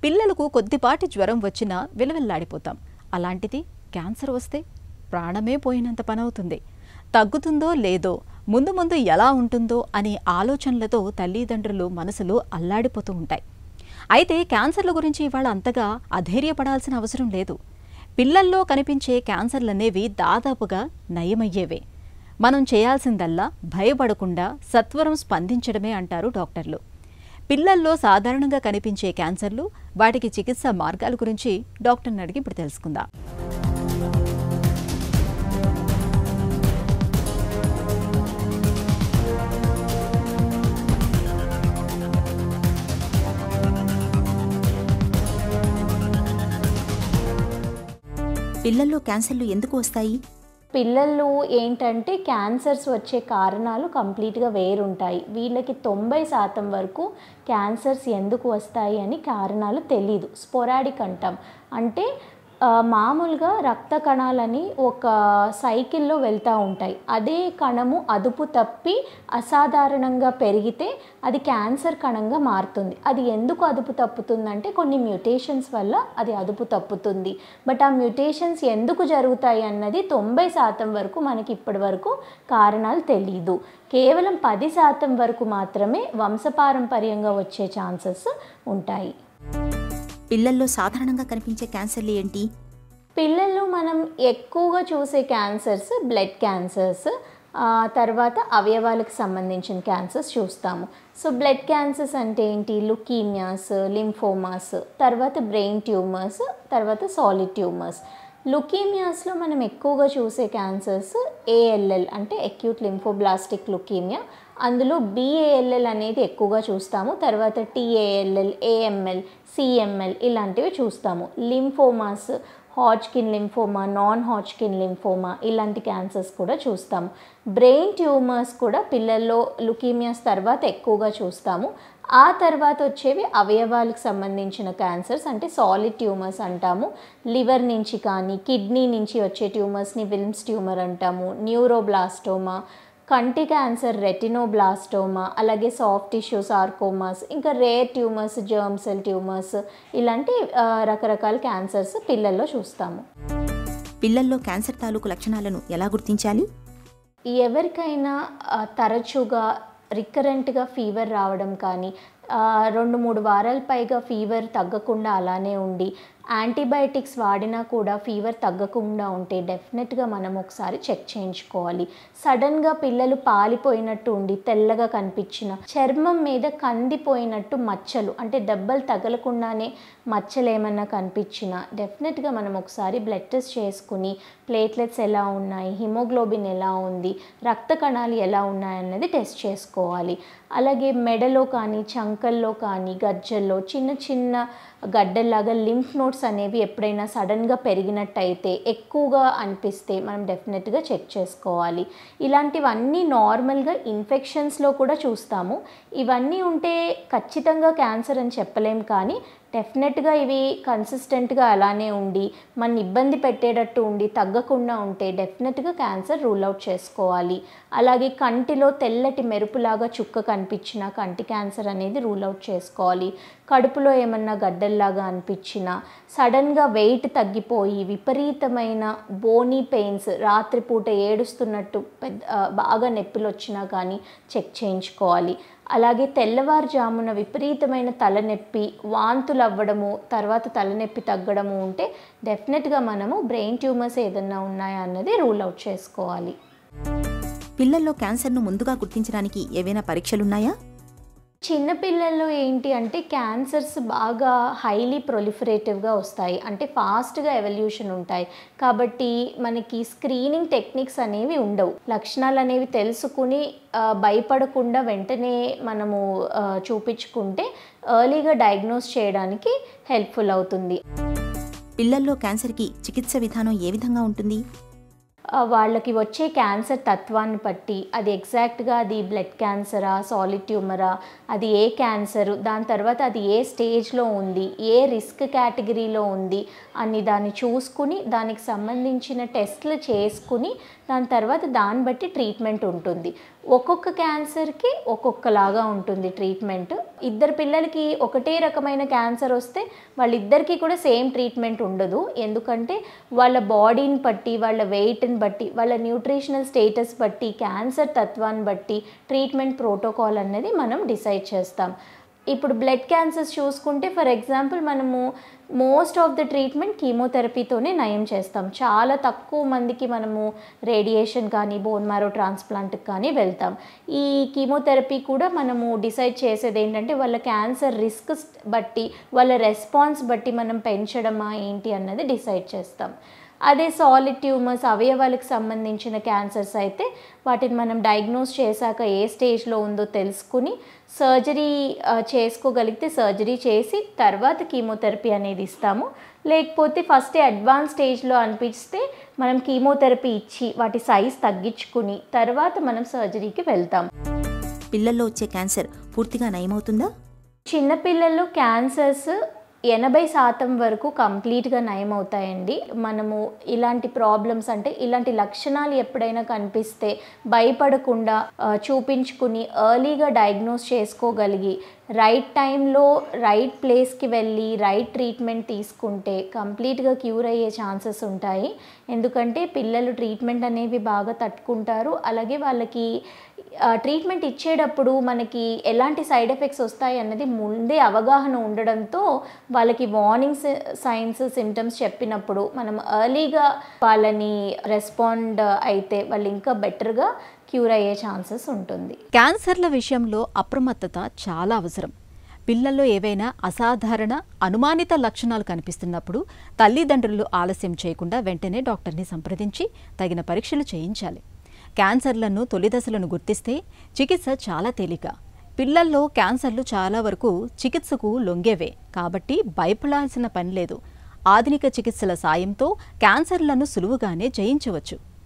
పిల్లలకు కొద్దిపాటి జ్వరం వచ్చినా విలవిల్లాడిపోతాం. అలాంటిది క్యాన్సర్ వస్తే ప్రాణమే పోయినంత పనవుతుంది. తగ్గుతుందో లేదో, ముందు ముందు ఎలా ఉంటుందో అనే ఆలోచనలతో తల్లిదండ్రులు మనసులు అల్లాడిపోతూ ఉంటాయి. అయితే క్యాన్సర్ల గురించి ఇవాళ అంతగా అధైర్యపడాల్సిన అవసరం లేదు. పిల్లల్లో కనిపించే క్యాన్సర్లనేవి దాదాపుగా నయమయ్యేవే. మనం చేయాల్సిందల్లా భయపడకుండా సత్వరం స్పందించడమే అంటారు డాక్టర్లు. పిల్లల్లో సాధారణంగా కనిపించే క్యాన్సర్లు, వాటికి చికిత్స మార్గాల గురించి డాక్టర్ని అడిగి ఇప్పుడు తెలుసుకుందాం. పిల్లల్లో క్యాన్సర్లు ఎందుకు వస్తాయి? పిల్లలు ఏంటంటే క్యాన్సర్స్ వచ్చే కారణాలు కంప్లీట్గా వేరుంటాయి. వీళ్ళకి 90% వరకు క్యాన్సర్స్ ఎందుకు వస్తాయి అని కారణాలు తెలీదు. స్పోరాడిక్ అంటాం. అంటే మామూలుగా రక్త కణాలని ఒక సైకిల్లో వెళ్తూ ఉంటాయి. అదే కణము అదుపు తప్పి అసాధారణంగా పెరిగితే అది క్యాన్సర్ కణంగా మారుతుంది. అది ఎందుకు అదుపు తప్పుతుందంటే కొన్ని మ్యూటేషన్స్ వల్ల అది అదుపు తప్పుతుంది. బట్ ఆ మ్యూటేషన్స్ ఎందుకు జరుగుతాయి అన్నది 90% వరకు మనకి ఇప్పటి వరకు కారణాలు తెలీదు. కేవలం 10% వరకు మాత్రమే వంశపారంపర్యంగా వచ్చే ఛాన్సెస్ ఉంటాయి. పిల్లల్లో సాధారణంగా కనిపించే క్యాన్సర్లు ఏంటి? పిల్లల్లో మనం ఎక్కువగా చూసే క్యాన్సర్స్ బ్లడ్ క్యాన్సర్స్, తర్వాత అవయవాలకు సంబంధించిన క్యాన్సర్స్ చూస్తాము. సో బ్లడ్ క్యాన్సర్స్ అంటే ఏంటి? లుకీమియాస్, లింఫోమాస్, తర్వాత బ్రెయిన్ ట్యూమర్స్, తర్వాత సాలిడ్ ట్యూమర్స్. లుకీమియాస్లో మనం ఎక్కువగా చూసే క్యాన్సర్స్ ఏఎల్ఎల్ అంటే అక్యూట్ లింఫోబ్లాస్టిక్ లుకీమియా. అందులో బిఏఎల్ఎల్ అనేది ఎక్కువగా చూస్తాము. తర్వాత టిఏఎల్ఎల్, ఏఎంఎల్, సిఎంఎల్ ఇలాంటివి చూస్తాము. లింఫోమాస్, హాడ్జ్కిన్ లింఫోమా, నాన్ హాడ్జ్కిన్ లింఫోమా ఇలాంటి క్యాన్సర్స్ కూడా చూస్తాము. బ్రెయిన్ ట్యూమర్స్ కూడా పిల్లల్లో లుకీమియాస్ తర్వాత ఎక్కువగా చూస్తాము. ఆ తర్వాత వచ్చేవి అవయవాలకు సంబంధించిన క్యాన్సర్స్ అంటే సాలిడ్ ట్యూమర్స్ అంటాము. లివర్ నుంచి కానీ కిడ్నీ నుంచి వచ్చే ట్యూమర్స్ని విల్మ్స్ ట్యూమర్ అంటాము. న్యూరోబ్లాస్టోమా, కంటి క్యాన్సర్ రెటినోబ్లాస్టోమా, అలాగే సాఫ్ట్ టిష్యూ సార్కోమాస్, ఇంకా rare tumours, germ cell tumours ఇలాంటి రకరకాల క్యాన్సర్స్ పిల్లల్లో చూస్తాము. పిల్లల్లో క్యాన్సర్ తాలూకు లక్షణాలను ఎలా గుర్తించాలి? ఎవరికైనా తరచుగా రికరెంట్గా ఫీవర్ రావడం కానీ 2-3 వారాల పైగా ఫీవర్ తగ్గకుండా అలానే ఉండి యాంటీబయాటిక్స్ వాడినా కూడా ఫీవర్ తగ్గకుండా ఉంటే డెఫినెట్గా మనం ఒకసారి చెక్ చేయించుకోవాలి. సడన్గా పిల్లలు పాలిపోయినట్టు ఉండి తెల్లగా కనిపించిన, చర్మం మీద కందిపోయినట్టు మచ్చలు అంటే దెబ్బలు తగలకుండానే మచ్చలు ఏమన్నా కనిపించినా డెఫినెట్గా మనం ఒకసారి బ్లడ్ టెస్ట్ చేసుకుని ప్లేట్లెట్స్ ఎలా ఉన్నాయి, హిమోగ్లోబిన్ ఎలా ఉంది, రక్త కణాలు ఎలా ఉన్నాయన్నది టెస్ట్ చేసుకోవాలి. అలాగే మెడలో కానీ చంకల్లో కానీ గజ్జల్లో చిన్న చిన్న గడ్డల్లాగా లింఫ్ నోడ్స్ అనేవి ఎప్పుడైనా సడన్గా పెరిగినట్టయితే ఎక్కువగా అనిపిస్తే మనం డెఫినెట్గా చెక్ చేసుకోవాలి. ఇలాంటివన్నీ నార్మల్గా ఇన్ఫెక్షన్స్లో కూడా చూస్తాము. ఇవన్నీ ఉంటే ఖచ్చితంగా క్యాన్సర్ అని చెప్పలేం, కానీ డెఫినెట్గా ఇవి కన్సిస్టెంట్గా అలానే ఉండి మన ఇబ్బంది పెట్టేటట్టు ఉండి తగ్గకుండా ఉంటే డెఫినెట్గా క్యాన్సర్ రూల్ అవుట్ చేసుకోవాలి. అలాగే కంటిలో తెల్లటి మెరుపులాగా చుక్క కనిపించినా కంటి క్యాన్సర్ అనేది రూల్ అవుట్ చేసుకోవాలి. కడుపులో ఏమన్నా గడ్డల్లాగా అనిపించినా, సడన్గా వెయిట్ తగ్గిపోయి విపరీతమైన బోనీ పెయిన్స్, రాత్రిపూట ఏడుస్తున్నట్టు బాగా నొప్పులు వచ్చినా కానీ చెక్ చేయించుకోవాలి. అలాగే తెల్లవారుజామున విపరీతమైన తలనొప్పి, వాంతులు అవ్వడము, తర్వాత తలనొప్పి తగ్గడము ఉంటే డెఫినెట్గా మనము బ్రెయిన్ ట్యూమర్స్ ఏదన్నా ఉన్నాయా అన్నది రూల్ అవుట్ చేసుకోవాలి. పిల్లల్లో క్యాన్సర్ను ముందుగా గుర్తించడానికి ఏవైనా పరీక్షలున్నాయా? చిన్నపిల్లల్లో ఏంటి అంటే క్యాన్సర్స్ బాగా హైలీ ప్రొలిఫరేటివ్గా వస్తాయి, అంటే ఫాస్ట్గా ఎవల్యూషన్ ఉంటాయి. కాబట్టి మనకి స్క్రీనింగ్ టెక్నిక్స్ అనేవి ఉండవు. లక్షణాలు అనేవి తెలుసుకుని భయపడకుండా వెంటనే మనము చూపించుకుంటే ఎర్లీగా డయాగ్నోస్ చేయడానికి హెల్ప్ఫుల్ అవుతుంది. పిల్లల్లో క్యాన్సర్కి చికిత్స విధానం ఏ విధంగా ఉంటుంది? వాళ్ళకి వచ్చే క్యాన్సర్ తత్వాన్ని బట్టి అది ఎగ్జాక్ట్గా అది బ్లడ్ క్యాన్సరా, సాలిడ్ ట్యూమరా, అది ఏ క్యాన్సరు, దాని తర్వాత అది ఏ స్టేజ్లో ఉంది, ఏ రిస్క్ కేటగిరీలో ఉంది అని దాన్ని చూసుకుని దానికి సంబంధించిన టెస్ట్లు చేసుకుని దాని తర్వాత దాన్ని బట్టి ట్రీట్మెంట్ ఉంటుంది. ఒక్కొక్క క్యాన్సర్కి ఒక్కొక్కలాగా ఉంటుంది ట్రీట్మెంట్. ఇద్దరు పిల్లలకి ఒకటే రకమైన క్యాన్సర్ వస్తే వాళ్ళిద్దరికీ కూడా సేమ్ ట్రీట్మెంట్ ఉండదు. ఎందుకంటే వాళ్ళ బాడీని బట్టి, వాళ్ళ వెయిట్ని బట్టి, వాళ్ళ న్యూట్రిషనల్ స్టేటస్ బట్టి, క్యాన్సర్ తత్వాన్ని బట్టి ట్రీట్మెంట్ ప్రోటోకాల్ అనేది మనం డిసైడ్ చేస్తాం. ఇప్పుడు బ్లడ్ క్యాన్సర్స్ చూసుకుంటే ఫర్ ఎగ్జాంపుల్ మనము మోస్ట్ ఆఫ్ ద ట్రీట్మెంట్ కీమోథెరపీతోనే నయం చేస్తాం. చాలా తక్కువ మందికి మనము రేడియేషన్ కానీ బోన్ మ్యారో ట్రాన్స్ప్లాంట్కి కానీ వెళ్తాం. ఈ కీమోథెరపీ కూడా మనము డిసైడ్ చేసేది ఏంటంటే వాళ్ళ క్యాన్సర్ రిస్క్ బట్టి, వాళ్ళ రెస్పాన్స్ బట్టి మనం పెంచడమా ఏంటి అన్నది డిసైడ్ చేస్తాం. అదే సాలిడ్ ట్యూమర్స్, అవయవాలకు సంబంధించిన క్యాన్సర్స్ అయితే వాటిని మనం డయాగ్నోస్ చేశాక ఏ స్టేజ్లో ఉందో తెలుసుకుని సర్జరీ చేసుకోగలిగితే సర్జరీ చేసి తర్వాత కీమోథెరపీ అనేది ఇస్తాము. లేకపోతే ఫస్ట్ అడ్వాన్స్ స్టేజ్లో అనిపిస్తే మనం కీమోథెరపీ ఇచ్చి వాటి సైజ్ తగ్గించుకుని తర్వాత మనం సర్జరీకి వెళ్తాం. పిల్లల్లో వచ్చే క్యాన్సర్ పూర్తిగా నయమవుతుందా? చిన్నపిల్లల్లో క్యాన్సర్స్ 80% వరకు కంప్లీట్గా నయమవుతాయండి. మనము ఇలాంటి ప్రాబ్లమ్స్ అంటే ఇలాంటి లక్షణాలు ఎప్పుడైనా కనిపిస్తే భయపడకుండా చూపించుకుని ఎర్లీగా డయాగ్నోస్ చేసుకోగలిగి రైట్ టైంలో రైట్ ప్లేస్కి వెళ్ళి రైట్ ట్రీట్మెంట్ తీసుకుంటే కంప్లీట్గా క్యూర్ అయ్యే ఛాన్సెస్ ఉంటాయి. ఎందుకంటే పిల్లలు ట్రీట్మెంట్ అనేవి బాగా తట్టుకుంటారు. అలాగే వాళ్ళకి ట్రీట్మెంట్ ఇచ్చేటప్పుడు మనకి ఎలాంటి సైడ్ ఎఫెక్ట్స్ వస్తాయి అన్నది ముందే అవగాహన ఉండడంతో వాళ్ళకి వార్నింగ్ సైన్స్ సిమ్టమ్స్ చెప్పినప్పుడు మనం ఎర్లీగా వాళ్ళని రెస్పాండ్ అయితే వాళ్ళు ఇంకా బెటర్గా క్యూర్ అయ్యే ఛాన్సెస్ ఉంటుంది. క్యాన్సర్ల విషయంలో అప్రమత్తత చాలా అవసరం. పిల్లల్లో ఏవైనా అసాధారణ అనుమానిత లక్షణాలు కనిపిస్తున్నప్పుడు తల్లిదండ్రులు ఆలస్యం చేయకుండా వెంటనే డాక్టర్ని సంప్రదించి తగిన పరీక్షలు చేయించాలి. క్యాన్సర్లను తొలి దశలను గుర్తిస్తే చికిత్స చాలా తేలిక. పిల్లల్లో క్యాన్సర్లు చాలా వరకు చికిత్సకు లొంగేవే కాబట్టి భయపడాల్సిన పని లేదు. ఆధునిక చికిత్సల సాయంతో క్యాన్సర్లను సులువుగానే జయించవచ్చు.